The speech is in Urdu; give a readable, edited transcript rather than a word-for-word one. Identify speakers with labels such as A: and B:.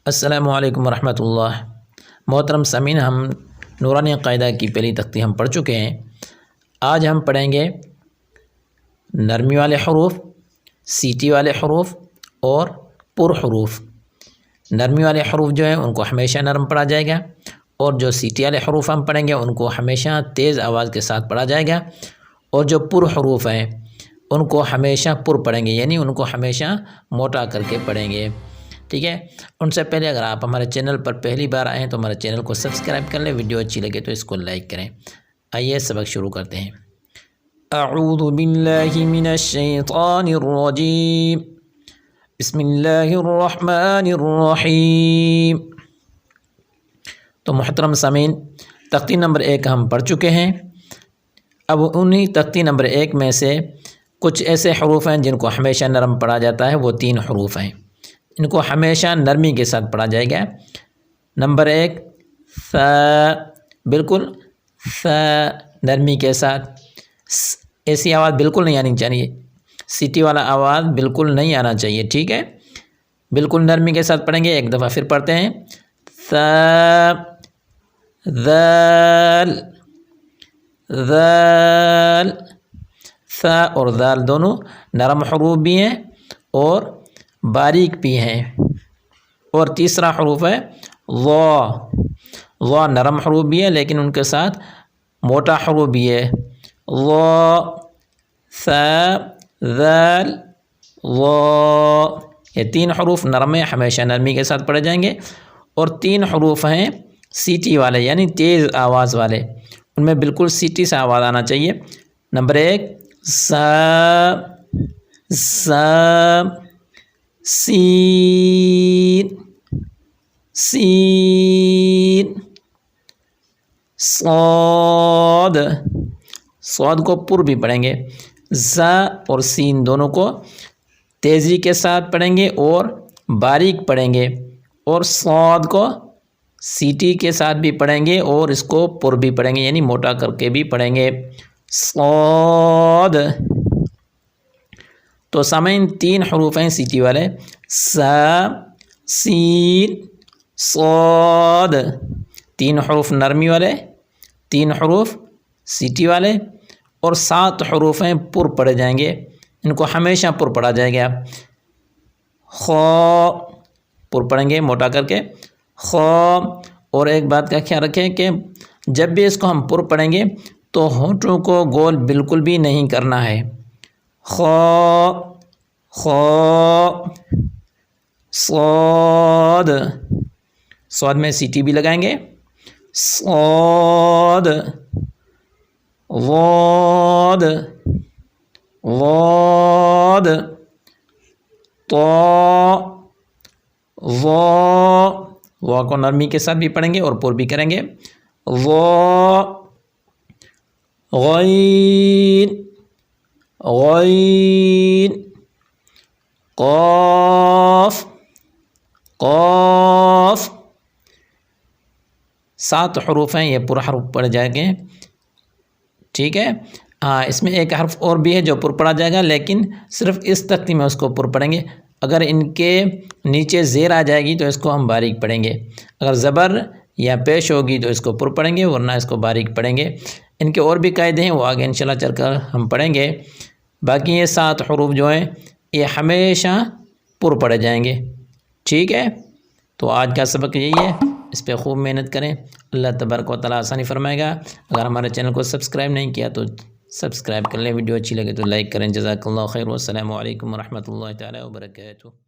A: السلام علیکم ورحمۃ اللہ۔ محترم سامعین، ہم نورانی قاعدہ کی پہلی تختی ہم پڑھ چکے ہیں۔ آج ہم پڑھیں گے نرمی والے حروف، سیٹی والے حروف اور پر حروف۔ نرمی والے حروف جو ہیں ان کو ہمیشہ نرم پڑھا جائے گا، اور جو سیٹی والے حروف ہم پڑھیں گے ان کو ہمیشہ تیز آواز کے ساتھ پڑھا جائے گا، اور جو پر حروف ہیں ان کو ہمیشہ پر پڑھیں گے، یعنی ان کو ہمیشہ موٹا کر کے پڑھیں گے، ٹھیک ہے۔ ان سے پہلے اگر آپ ہمارے چینل پر پہلی بار آئے ہیں تو ہمارے چینل کو سبسکرائب کر لیں، ویڈیو اچھی لگے تو اس کو لائک کریں۔ آئیے سبق شروع کرتے ہیں۔ اعوذ باللہ من الشیطان الرجیم، بسم اللہ الرحمن الرحیم۔ تو محترم سامعین، تختی نمبر 1 ہم پڑھ چکے ہیں۔ اب انہی تختی نمبر 1 میں سے کچھ ایسے حروف ہیں جن کو ہمیشہ نرم پڑھا جاتا ہے، وہ 3 حروف ہیں، ان کو ہمیشہ نرمی کے ساتھ پڑھا جائے گا۔ نمبر 1 ث، بالکل ث نرمی کے ساتھ، ایسی آواز بالکل نہیں آنی چاہیے، سیٹی والا آواز بالکل نہیں آنا چاہیے، ٹھیک ہے۔ بالکل نرمی کے ساتھ پڑھیں گے۔ ایک دفعہ پھر پڑھتے ہیں۔ ث، ذال، ذال، ث اور ذال دونوں نرم حروف بھی ہیں اور باریک بھی ہیں۔ اور تیسرا حروف ہے ظا، ظا نرم حروف بھی ہے لیکن ان کے ساتھ موٹا حروف بھی ہے۔ ظا، ث، ذال، ظا، یہ 3 حروف نرم ہیں، ہمیشہ نرمی کے ساتھ پڑھے جائیں گے۔ اور 3 حروف ہیں سیٹی والے، یعنی تیز آواز والے، ان میں بالکل سیٹی سے آواز آنا چاہیے۔ نمبر 1 س، ز، سین، سین، صاد، صاد کو پر بھی پڑھیں گے۔ ز اور سین دونوں کو تیزی کے ساتھ پڑھیں گے اور باریک پڑھیں گے، اور صاد کو سیٹی کے ساتھ بھی پڑھیں گے اور اس کو پر بھی پڑھیں گے، یعنی موٹا کر کے بھی پڑھیں گے۔ صاد۔ تو سامعین 3 حروف ہیں سیٹی والے، س، سین، صاد، 3 حروف نرمی والے، 3 حروف سیٹی والے، اور 7 حروف ہیں پر پڑھے جائیں گے، ان کو ہمیشہ پر پڑھا جائے گا۔ خ، پر پڑھیں گے موٹا کر کے، خ۔ اور ایک بات کا خیال رکھیں کہ جب بھی اس کو ہم پر پڑھیں گے تو ہونٹوں کو گول بالکل بھی نہیں کرنا ہے۔ خ، خ، صاد، صاد میں سیٹی بھی لگائیں گے، صاد، ضاد، ضاد، طا، ظا، ظا کو نرمی کے ساتھ بھی پڑھیں گے اور پر بھی کریں گے۔ ظا، غین، غین، قاف، قاف، 7 حروف ہیں، یہ پر حرف پڑھ جائیں گے، ٹھیک ہے۔ اس میں ایک حرف اور بھی ہے جو پر پڑھا جائے گا، لیکن صرف اس تختی میں اس کو پر پڑھیں گے۔ اگر ان کے نیچے زیر آ جائے گی تو اس کو ہم باریک پڑھیں گے، اگر زبر یا پیش ہوگی تو اس کو پر پڑھیں گے، ورنہ اس کو باریک پڑھیں گے۔ ان کے اور بھی قاعدے ہیں، وہ آگے انشاءاللہ چل کر ہم پڑھیں گے۔ باقی یہ 7 حروف جو ہیں یہ ہمیشہ پر پڑھے جائیں گے، ٹھیک ہے۔ تو آج کا سبق یہی ہے، اس پہ خوب محنت کریں، اللہ تبارک و تعالیٰ آسانی فرمائے گا۔ اگر ہمارے چینل کو سبسکرائب نہیں کیا تو سبسکرائب کر لیں، ویڈیو اچھی لگے تو لائک کریں۔ جزاک اللہ خیر، والسلام علیکم ورحمۃ اللہ تعالیٰ وبرکاتہ۔